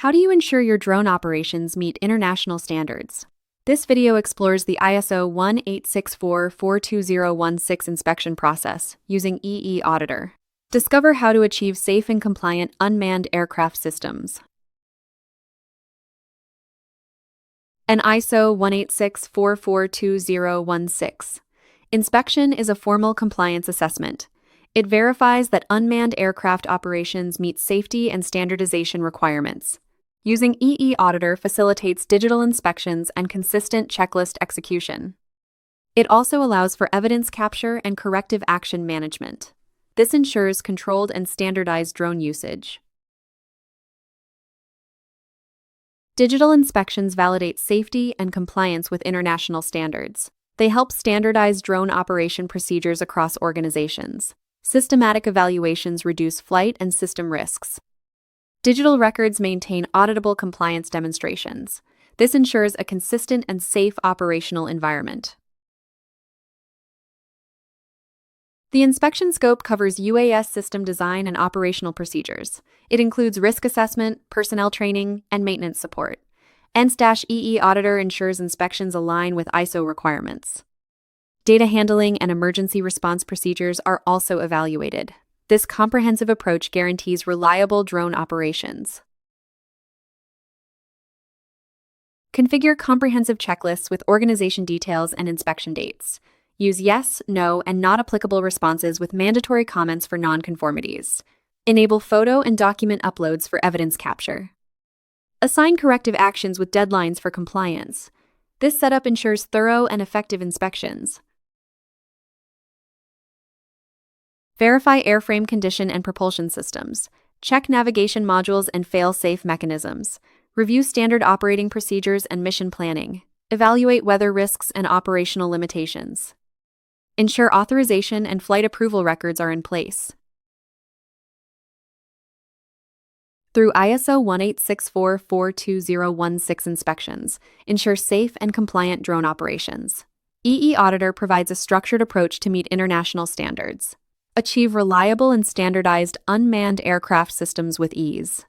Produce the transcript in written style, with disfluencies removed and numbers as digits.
How do you ensure your drone operations meet international standards? This video explores the ISO 1864-42016 inspection process using eAuditor. Discover how to achieve safe and compliant unmanned aircraft systems. An ISO 1864-42016 inspection is a formal compliance assessment. It verifies that unmanned aircraft operations meet safety and standardization requirements. Using eAuditor facilitates digital inspections and consistent checklist execution. It also allows for evidence capture and corrective action management. This ensures controlled and standardized drone usage. Digital inspections validate safety and compliance with international standards. They help standardize drone operation procedures across organizations. Systematic evaluations reduce flight and system risks. Digital records maintain auditable compliance demonstrations. This ensures a consistent and safe operational environment. The inspection scope covers UAS system design and operational procedures. It includes risk assessment, personnel training, and maintenance support. eAuditor ensures inspections align with ISO requirements. Data handling and emergency response procedures are also evaluated. This comprehensive approach guarantees reliable drone operations. Configure comprehensive checklists with organization details and inspection dates. Use yes, no, and not applicable responses with mandatory comments for nonconformities. Enable photo and document uploads for evidence capture. Assign corrective actions with deadlines for compliance. This setup ensures thorough and effective inspections. Verify airframe condition and propulsion systems. Check navigation modules and fail-safe mechanisms. Review standard operating procedures and mission planning. Evaluate weather risks and operational limitations. Ensure authorization and flight approval records are in place. Through ISO 1864-42016 inspections, ensure safe and compliant drone operations. eAuditor provides a structured approach to meet international standards. Achieve reliable and standardized unmanned aircraft systems with ease.